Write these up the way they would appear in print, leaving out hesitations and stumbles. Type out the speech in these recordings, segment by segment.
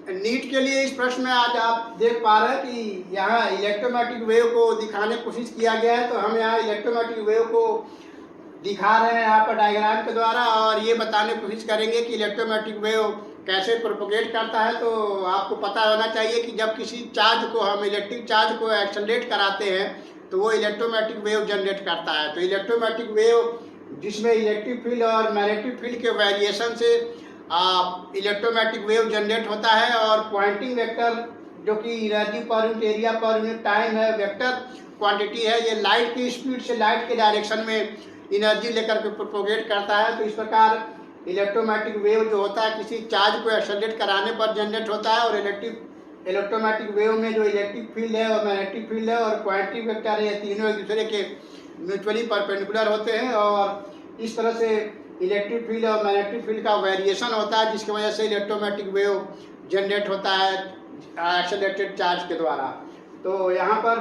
NEET के लिए इस प्रश्न में आज आप देख पा रहे हैं कि यहाँ इलेक्ट्रोमैग्नेटिक वेव को दिखाने की कोशिश किया गया है। तो हम यहाँ इलेक्ट्रोमैग्नेटिक वेव को दिखा रहे हैं यहाँ पर डायग्राम के द्वारा, और ये बताने की कोशिश करेंगे कि इलेक्ट्रोमैग्नेटिक वेव कैसे प्रोपोगेट करता है। तो आपको पता होना चाहिए कि जब किसी चार्ज को हम इलेक्ट्रिक चार्ज को एक्सेलरेट कराते हैं तो वो इलेक्ट्रोमैग्नेटिक वेव जनरेट करता है। तो इलेक्ट्रोमैग्नेटिक वेव जिसमें इलेक्ट्रिक फील्ड और मैग्नेटिक फील्ड के वेरिएशन से इलेक्ट्रोमैग्नेटिक वेव जनरेट होता है, और पॉइंटिंग वेक्टर जो कि energy per unit area per unit time है, वेक्टर क्वांटिटी है, ये लाइट की स्पीड से लाइट के डायरेक्शन में एनर्जी लेकर के प्रोपोगेट करता है। तो इस प्रकार इलेक्ट्रोमैग्नेटिक वेव जो होता है किसी चार्ज को एक्सेलरेट कराने पर जनरेट होता है, और इलेक्ट्रोमैग्नेटिक वेव में जो इलेक्ट्रिक फील्ड है और मैग्नेटिक फील्ड है और पॉइंटिंग वेक्टर है, ये तीनों एक दूसरे के म्यूचुअली परपेंडिकुलर होते हैं, और इस तरह से इलेक्ट्रिक फील्ड और मैग्नेटिक फील्ड का वेरिएशन होता है, जिसकी वजह से इलेक्ट्रोमैग्नेटिक वेव जनरेट होता है एक्सेलरेटेड चार्ज के द्वारा। तो यहाँ पर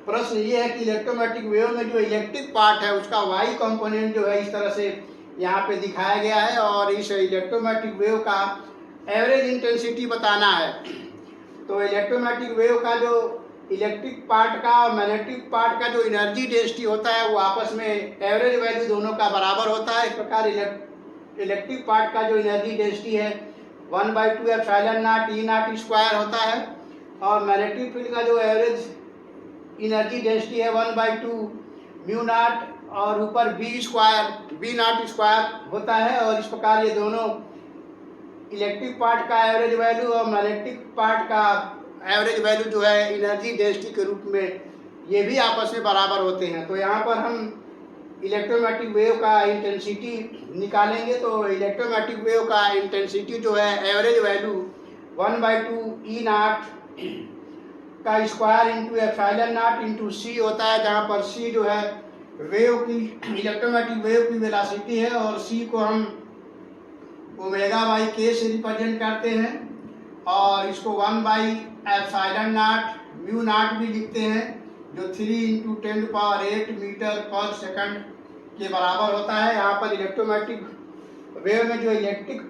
प्रश्न ये है कि इलेक्ट्रोमैग्नेटिक वेव में जो इलेक्ट्रिक पार्ट है उसका वाई कंपोनेंट जो है इस तरह से यहाँ पे दिखाया गया है, और इस इलेक्ट्रोमैग्नेटिक वेव का एवरेज इंटेंसिटी बताना है। तो इलेक्ट्रोमैग्नेटिक वेव का जो इलेक्ट्रिक पार्ट का और मैग्नेटिक पार्ट का जो एनर्जी डेंसिटी होता है वो आपस में एवरेज वैल्यू दोनों का बराबर होता है। इस प्रकार इलेक्ट्रिक पार्ट का जो एनर्जी डेंसिटी है 1/2 epsilon not E not square होता है, और मैग्नेटिक फील्ड का जो एवरेज एनर्जी डेंसिटी है 1/2 म्यू नॉट और ऊपर बी नॉट स्क्वायर होता है। और इस प्रकार ये दोनों इलेक्ट्रिक पार्ट का एवरेज वैल्यू और मैग्नेटिक पार्ट का एवरेज वैल्यू जो है एनर्जी डेंसिटी के रूप में ये भी आपस में बराबर होते हैं। तो यहाँ पर हम इलेक्ट्रोमैग्नेटिक वेव का इंटेंसिटी निकालेंगे। तो इलेक्ट्रोमैग्नेटिक वेव का इंटेंसिटी जो है एवरेज वैल्यू 1/2 ई नॉट का square into epsilon not into C होता है, जहाँ पर सी जो है वेव की इलेक्ट्रोमैग्नेटिक वेव की वेलोसिटी है, और सी को हम ओमेगा बाई के से रिप्रेजेंट करते हैं, और इसको 1/एप्सिलॉन नॉट म्यू नॉट भी लिखते हैं, जो 3 × 10⁸ मीटर पर सेकंड के बराबर होता है। यहाँ पर इलेक्ट्रोमैग्नेटिक वेव में जो इलेक्ट्रिक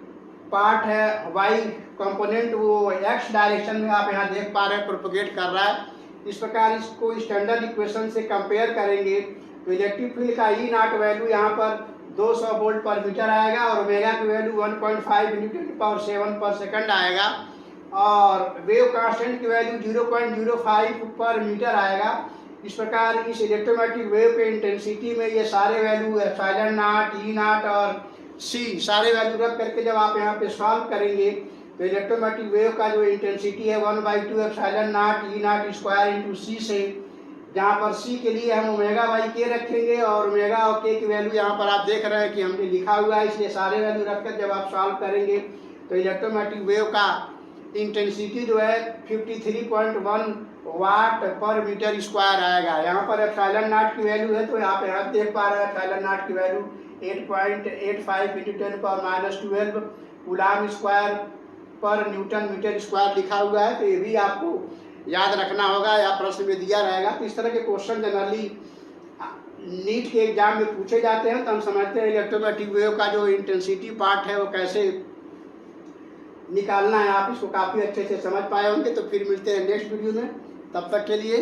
पार्ट है वाई कंपोनेंट वो एक्स डायरेक्शन में आप यहाँ देख पा रहे हैं प्रोपोगेट कर रहा है। इस प्रकार इसको स्टैंडर्ड इक्वेशन से कंपेयर करेंगे तो इलेक्ट्रिक फील्ड का ई नॉट वैल्यू यहाँ पर 200 वोल्ट पर मीटर आएगा, और ओमेगा की वैल्यू 1.5 × 10⁷ पर सेकंड आएगा, और वेव कांस्टेंट की वैल्यू 0.05 पर मीटर आएगा। इस प्रकार इस इलेक्ट्रोमैग्नेटिक वेव के इंटेंसिटी में ये सारे value epsilon not E not और सी सारे वैल्यू रख करके जब आप यहाँ पे सॉल्व करेंगे तो इलेक्ट्रोमैग्नेटिक वेव का जो इंटेंसिटी है 1/2 epsilon not E not square into C से, जहाँ पर सी के लिए हम ओमेगा बाई के रखेंगे, और ओमेगा और के की वैल्यू यहाँ पर आप देख रहे हैं कि हमने लिखा हुआ है, इसलिए सारे वैल्यू रखकर जब आप सॉल्व करेंगे तो इलेक्ट्रोमैग्नेटिक वेव का इंटेंसिटी जो है 53.1 वाट पर मीटर स्क्वायर आएगा। यहाँ पर एप्सिलॉन नॉट की वैल्यू है, तो यहाँ पे आप देख पा रहे हैं एप्सिलॉन नॉट की वैल्यू 8.85 × 10⁻12 कूलम स्क्वायर पर न्यूटन मीटर स्क्वायर लिखा हुआ है। तो ये भी आपको याद रखना होगा, या प्रश्न में दिया रहेगा। तो इस तरह के क्वेश्चन जनरली नीट के एग्जाम में पूछे जाते हैं। तो हम समझते हैं इलेक्ट्रोमैग्नेटिक वेव का जो इंटेंसिटी पार्ट है वो कैसे निकालना है। आप इसको काफ़ी अच्छे से समझ पाए होंगे। तो फिर मिलते हैं नेक्स्ट वीडियो में, तब तक के लिए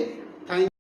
थैंक यू।